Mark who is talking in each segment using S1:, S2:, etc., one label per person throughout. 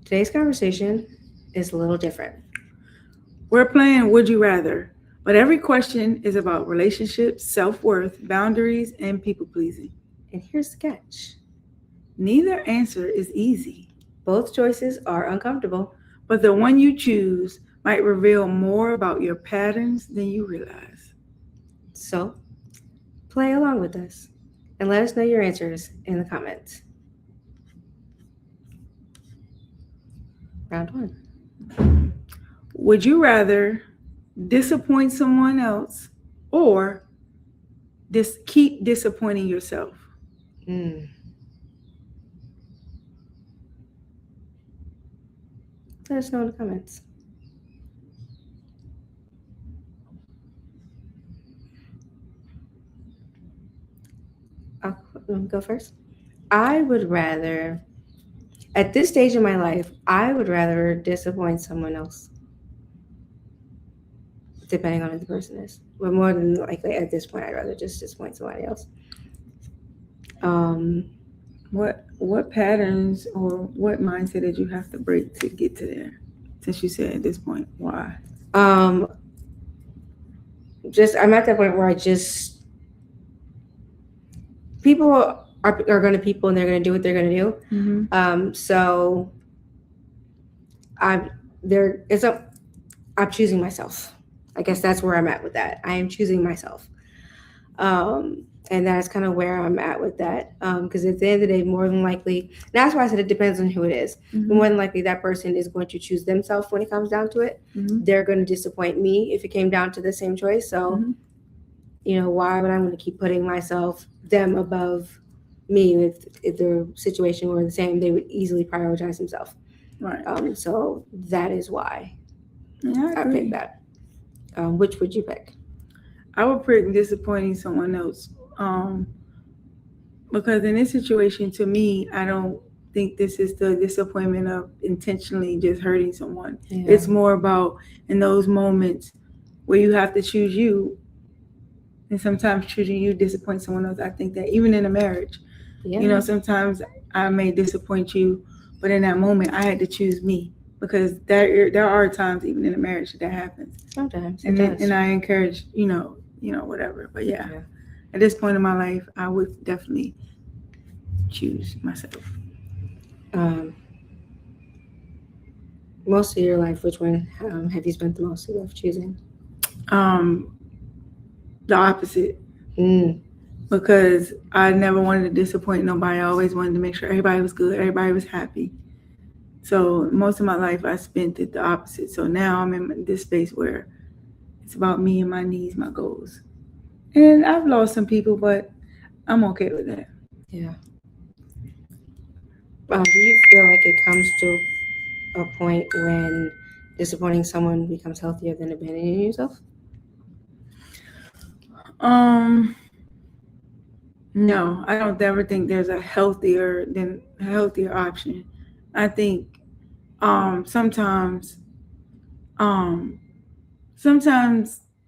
S1: Today's conversation is a little different.
S2: We're playing Would You Rather, but every question is about relationships, self-worth, boundaries, and people pleasing.
S1: And here's the catch.
S2: Neither answer is easy,
S1: Both choices are uncomfortable.
S2: but the one you choose might reveal more about your patterns than you realize.
S1: So, play along with us and let us know your answers in the comments. Round one.
S2: Would you rather disappoint someone else or keep disappointing yourself?
S1: Let us know in the comments. I'll go first. I would rather, at this stage in my life, I would rather disappoint someone else, depending on who the person is. But more than likely, at this point, I'd rather just disappoint somebody else.
S2: What patterns or what mindset did you have to break to get to there? Since you said at this point, why?
S1: Just I'm at that point where people are going to people and they're going to do what they're going to do.
S2: Mm-hmm.
S1: So I'm choosing myself. I guess that's where I'm at with that. I am choosing myself. And that's kind of where I'm at with that. Because at the end of the day, more than likely, that's why I said it depends on who it is.
S2: Mm-hmm.
S1: More than likely, that person is going to choose themselves when it comes down to it.
S2: Mm-hmm.
S1: They're going to disappoint me if it came down to the same choice. So,
S2: Mm-hmm.
S1: Why would I want to keep putting them above me if their situation were the same? They would easily prioritize themselves.
S2: Right.
S1: So that is why
S2: I
S1: picked that. Which would you pick?
S2: I would pick disappointing someone else. Because in this situation, to me, I don't think this is the disappointment of intentionally just hurting someone.
S1: Yeah.
S2: It's more about in those moments where you have to choose you, and sometimes choosing you disappoints someone else. I think that even in a marriage, sometimes I may disappoint you, but in that moment, I had to choose me because there are times even in a marriage that happens.
S1: Sometimes,
S2: and I encourage whatever. But yeah. At this point in my life, I would definitely choose myself.
S1: Most of your life, which one have you spent the most of your life choosing?
S2: The opposite. Because I never wanted to disappoint nobody. I always wanted to make sure everybody was good, everybody was happy. So most of my life, I spent it the opposite. So now I'm in this space where it's about me and my needs, my goals. And I've lost some people, but I'm okay with that.
S1: Yeah. Do you feel like it comes to a point when disappointing someone becomes healthier than abandoning yourself?
S2: No, I don't ever think there's a healthier option. I think sometimes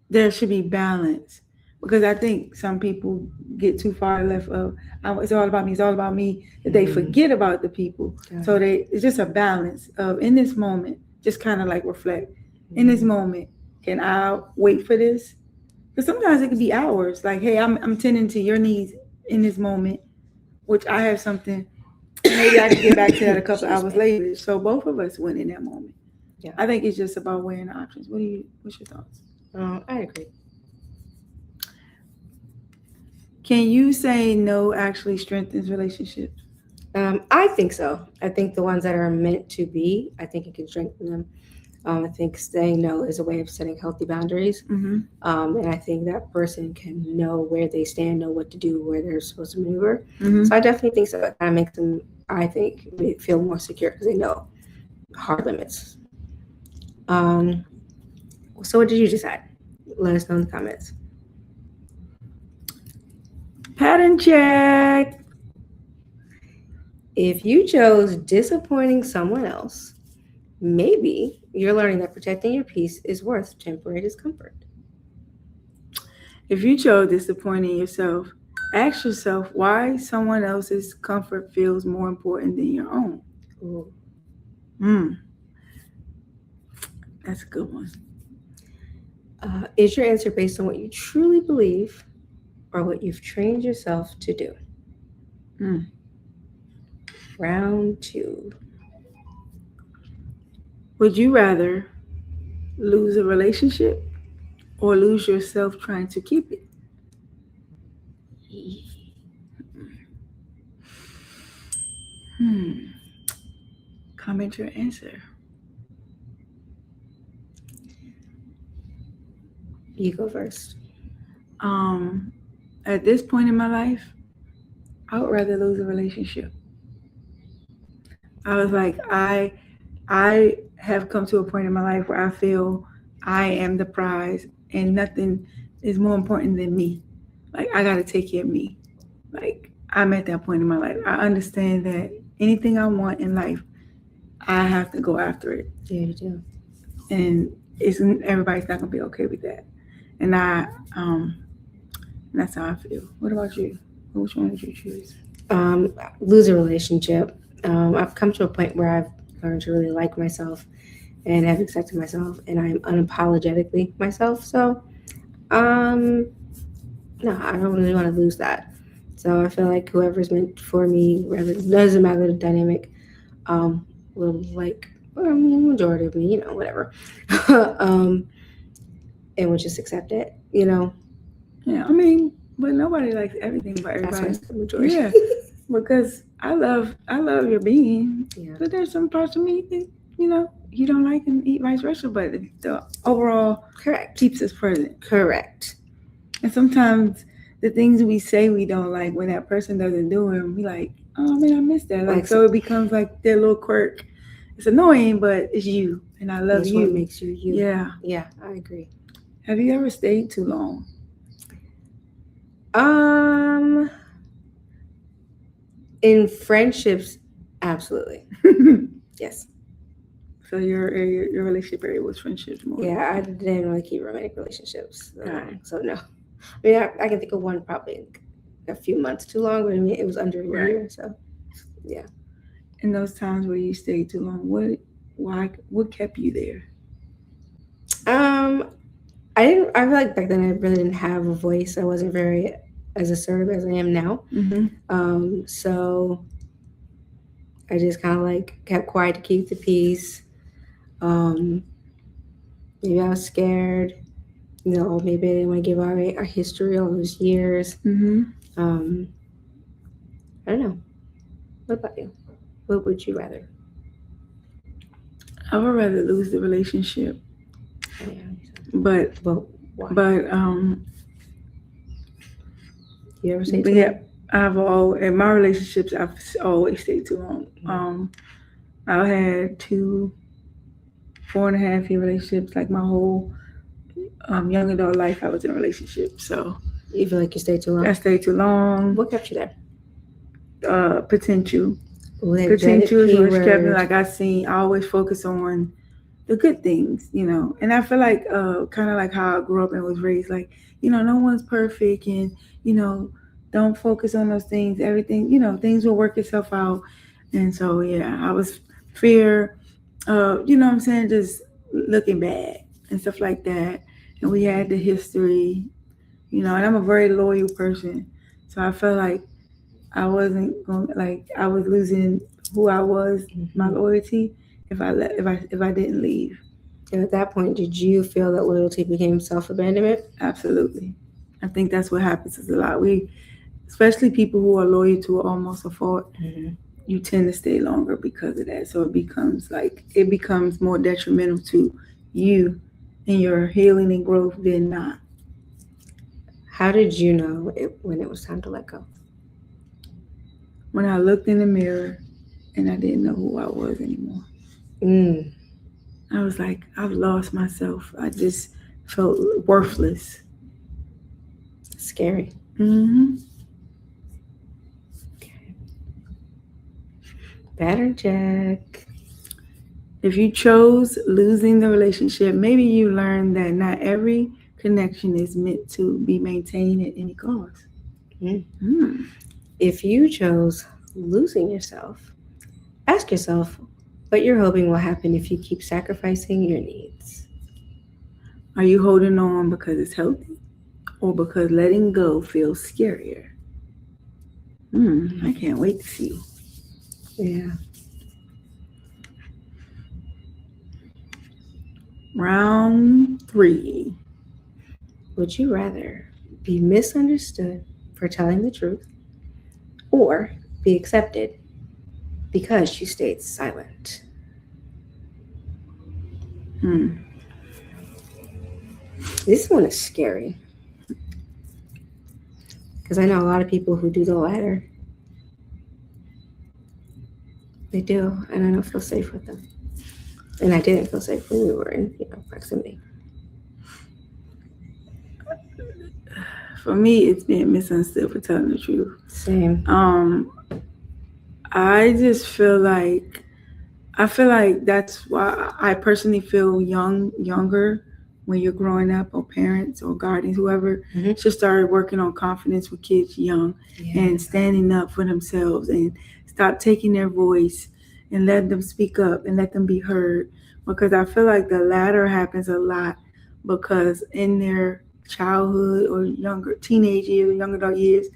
S2: there should be balance, because I think some people get too far left of it's all about me, that they forget about the people. So it's just a balance of, in this moment, just kind of like reflect. In this moment, can I wait for this? Because sometimes it could be hours. Like, hey, I'm tending to your needs in this moment, which I have something. Maybe I can get back to that a couple hours later. So both of us win in that moment.
S1: Yeah.
S2: I think it's just about weighing the options. What's your thoughts?
S1: I agree.
S2: Can you say no actually strengthens relationships?
S1: I think so. I think the ones that are meant to be, I think it can strengthen them. I think saying no is a way of setting healthy boundaries.
S2: Mm-hmm.
S1: And I think that person can know where they stand, know what to do, where they're supposed to maneuver.
S2: Mm-hmm.
S1: So I definitely think so. That kind of makes them, I think, feel more secure because they know hard limits. So what did you decide? Let us know in the comments.
S2: Pattern check.
S1: If you chose disappointing someone else, maybe You're learning that protecting your peace is worth temporary discomfort.
S2: If you chose disappointing yourself, ask yourself why someone else's comfort feels more important than your own.
S1: Ooh.
S2: Hmm, that's a good one.
S1: Is your answer based on what you truly believe or what you've trained yourself to do?
S2: Hmm.
S1: Round two.
S2: Would you rather lose a relationship or lose yourself trying to keep it? Hmm. Comment your answer.
S1: You go first.
S2: Um, at this point in my life, I would rather lose a relationship. I was like, I have come to a point in my life where I feel I am the prize and nothing is more important than me. Like I gotta take care of me. Like I'm at that point in my life. I understand that anything I want in life, I have to go after it.
S1: Yeah, you do.
S2: And it's everybody's not gonna be okay with that. And that's how I feel. What about you? Which one would you choose?
S1: Lose a relationship. I've come to a point where I've learned to really like myself and have accepted myself, and I'm unapologetically myself. So, um, no, I don't really want to lose that. So I feel like whoever's meant for me, rather doesn't matter the dynamic, um, will like. Well, I mean, majority of me, whatever, um, and we'll just accept it.
S2: Yeah, I mean, but nobody likes everything about
S1: That's why I
S2: everybody.
S1: said majority.
S2: Yeah, because I love your being,
S1: Yeah.
S2: but there's some parts of me that you don't like and vice versa. But the overall
S1: Correct.
S2: keeps us present.
S1: Correct.
S2: And sometimes the things we say we don't like when that person doesn't do them, we like, oh man, I miss that. Like so, it becomes like their little quirk. It's annoying, but it's you, and I love
S1: That's
S2: you.
S1: what makes you you.
S2: Yeah.
S1: Yeah, I agree.
S2: Have you ever stayed too long?
S1: In friendships, absolutely. Yes.
S2: So your relationship area was friendships more.
S1: Yeah, I didn't really keep romantic relationships. So no. I mean, I can think of one probably a few months too long, but I mean, it was under a year. So, yeah.
S2: In those times where you stayed too long, what kept you there?
S1: I didn't. I feel like back then I really didn't have a voice. I wasn't very as assertive as I am now.
S2: Mm-hmm.
S1: So I just kind of like kept quiet to keep the peace. Maybe I was scared. Maybe I didn't want to give our history all those years.
S2: Mm-hmm.
S1: I don't know. What about you? What would you rather?
S2: I would rather lose the relationship,
S1: Oh, yeah.
S2: but
S1: why?
S2: but
S1: You ever say
S2: but
S1: too
S2: yeah,
S1: long?
S2: I've always in my relationships I've always stayed too long. I had 4.5 year relationships. Like my whole young adult life, I was in a relationship. So
S1: You feel like you stayed too long?
S2: I stayed too long.
S1: What kept you there?
S2: Potential.
S1: Ooh,
S2: Potential is what kept me.
S1: word.
S2: Like I always focus on the good things, and I feel like kind of like how I grew up and was raised. Like no one's perfect, and don't focus on those things. Everything, things will work itself out. And so yeah, I was fear, what I'm saying, just looking bad and stuff like that. And we had the history, and I'm a very loyal person, so I felt like I wasn't going, like I was losing who I was, my loyalty, if I didn't leave.
S1: And at that point, did you feel that loyalty became self-abandonment?
S2: Absolutely. I think that's what happens is a lot. Especially people who are loyal to almost a fault, you tend to stay longer because of that. So it becomes more detrimental to you and your healing and growth than not.
S1: How did you know when it was time to let go?
S2: When I looked in the mirror and I didn't know who I was anymore. I was like, I've lost myself. I just felt worthless.
S1: Scary.
S2: Mm-hmm.
S1: Okay. Pattern check.
S2: If you chose losing the relationship, maybe you learned that not every connection is meant to be maintained at any cost.
S1: If you chose losing yourself, ask yourself what you're hoping will happen if you keep sacrificing your needs.
S2: Are you holding on because it's healthy or because letting go feels scarier? I can't wait to see.
S1: Yeah.
S2: Round 3.
S1: Would you rather be misunderstood for telling the truth or be accepted because you stayed silent? This one is scary because I know a lot of people who do the latter. They do, and I don't feel safe with them. And I didn't feel safe when we were in proximity.
S2: For me, it's being misunderstood for telling the truth.
S1: Same.
S2: I just feel like that's why I personally feel younger when you're growing up, or parents or guardians, whoever should start working on confidence with kids young and standing up for themselves and stop taking their voice and let them speak up and let them be heard. Because I feel like the latter happens a lot because in their childhood or younger teenage years or young adult years,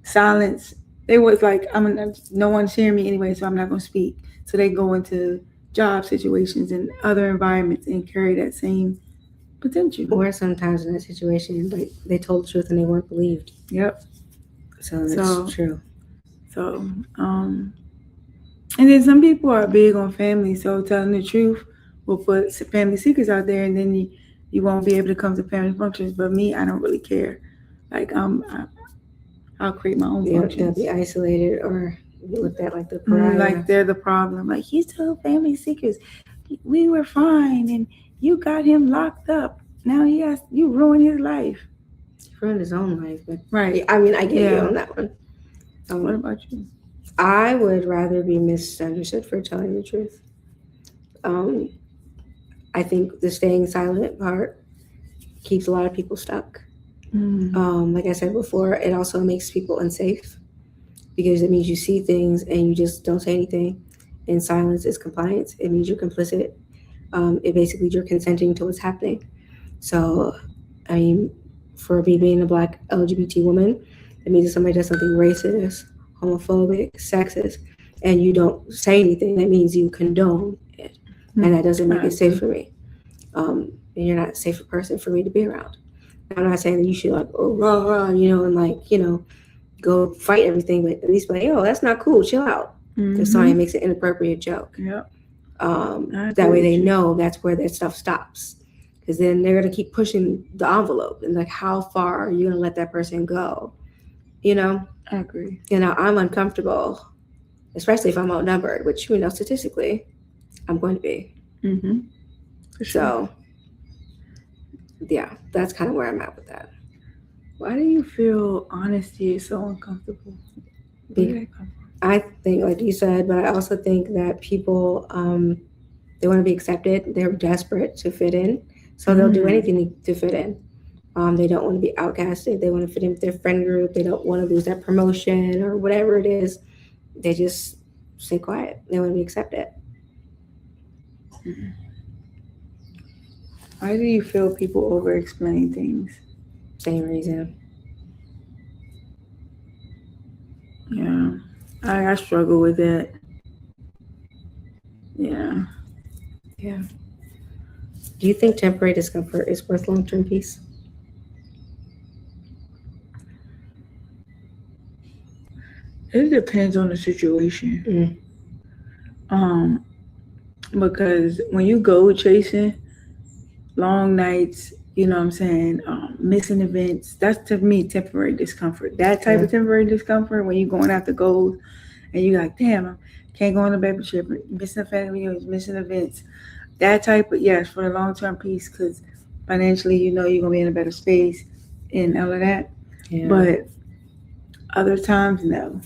S2: silence, they was like, no one's hearing me anyway, so I'm not going to speak. So they go into job situations and other environments and carry that same potential.
S1: Or sometimes in that situation, like they told the truth and they weren't believed.
S2: Yep.
S1: So that's true.
S2: So, and then some people are big on family, so telling the truth will put family secrets out there, and then you won't be able to come to family functions. But me, I don't really care. Like I'll create my own functions.
S1: They'll be isolated or looked at like the pariah.
S2: Like they're the problem. Like, he told family secrets. We were fine, and you got him locked up. Now you ruined his life.
S1: He ruined his own life, but
S2: right.
S1: I mean, I get you on that one.
S2: What about you?
S1: I would rather be misunderstood for telling the truth. I think the staying silent part keeps a lot of people stuck. Like I said before, it also makes people unsafe because it means you see things and you just don't say anything. And silence is compliance. It means you're complicit. It basically you're consenting to what's happening. So, I mean, for me being a Black LGBT woman, it means if somebody does something racist, homophobic, sexist, and you don't say anything, that means you condone it. And that doesn't make it safe for me. And you're not a safe person for me to be around. I'm not saying that you should like, oh, rah, rah, and like, go fight everything, but at least be like, oh, that's not cool, chill out. If somebody makes an inappropriate joke.
S2: Yep.
S1: That way they know that's where their stuff stops. Because then they're going to keep pushing the envelope. And like, how far are you going to let that person go?
S2: I agree.
S1: I'm uncomfortable, especially if I'm outnumbered, which, statistically, I'm going to be.
S2: For sure.
S1: So, yeah, that's kind of where I'm at with that.
S2: Why do you feel honesty is so uncomfortable?
S1: I think, like you said, but I also think that people, they want to be accepted. They're desperate to fit in. So they'll do anything to fit in. They don't want to be outcasted. They want to fit in with their friend group. They don't want to lose that promotion or whatever it is. They just stay quiet. They want to be accepted.
S2: Why do you feel people over-explain things?
S1: Same reason.
S2: Yeah. I struggle with that. Yeah.
S1: Yeah. Do you think temporary discomfort is worth long-term peace?
S2: It depends on the situation. Because when you go chasing long nights, missing events, that's to me temporary discomfort. That type of temporary discomfort when you're going after goals and you're like, damn, I can't go on a baby trip, missing a family reunion, missing events. That type of, yes, for the long-term piece, because financially, you're going to be in a better space and all of that. Yeah. But other times, no.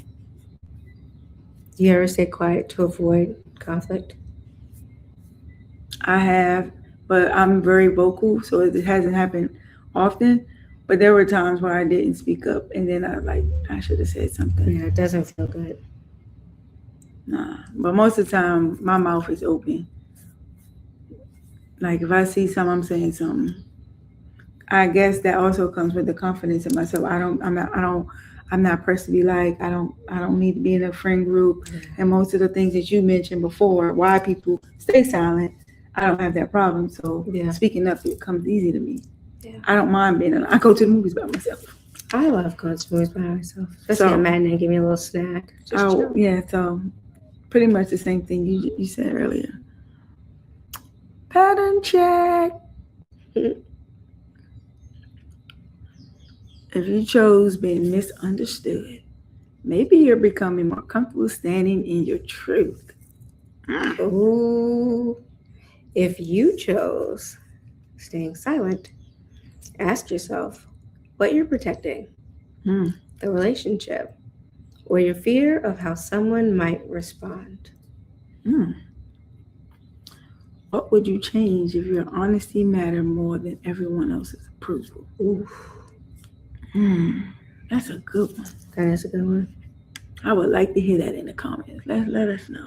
S1: Do you ever stay quiet to avoid conflict?
S2: I have, but I'm very vocal, so it hasn't happened often. But there were times where I didn't speak up, and then I should have said something.
S1: Yeah, it doesn't feel good.
S2: Nah, but most of the time my mouth is open. Like if I see something, I'm saying something. I guess that also comes with the confidence in myself. I'm not pressed to be like, I don't need to be in a friend group.
S1: Yeah.
S2: And most of the things that you mentioned before, why people stay silent, I don't have that problem. So
S1: Yeah.
S2: speaking up, it comes easy to me.
S1: Yeah.
S2: I don't mind being I go to the movies by myself.
S1: I love going to movies by myself, especially a matinee. Give me a little snack.
S2: Yeah, so pretty much the same thing you said earlier. Pattern check. If you chose being misunderstood, maybe you're becoming more comfortable standing in your truth.
S1: Ooh. If you chose staying silent, ask yourself what you're protecting, the relationship, or your fear of how someone might respond.
S2: What would you change if your honesty mattered more than everyone else's approval?
S1: Ooh.
S2: That's a good one.
S1: That is a good one.
S2: I would like to hear that in the comments. Let us know.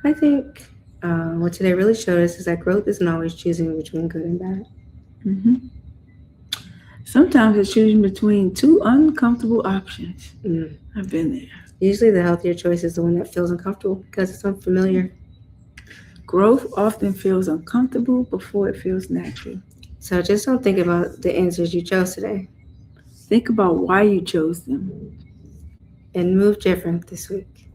S1: I think what today really showed us is that growth isn't always choosing between good and bad.
S2: Mm-hmm. Sometimes it's choosing between two uncomfortable options. I've been there.
S1: Usually the healthier choice is the one that feels uncomfortable because it's unfamiliar.
S2: Growth often feels uncomfortable before it feels natural.
S1: So just don't think about the answers you chose today.
S2: Think about why you chose them.
S1: And move different this week.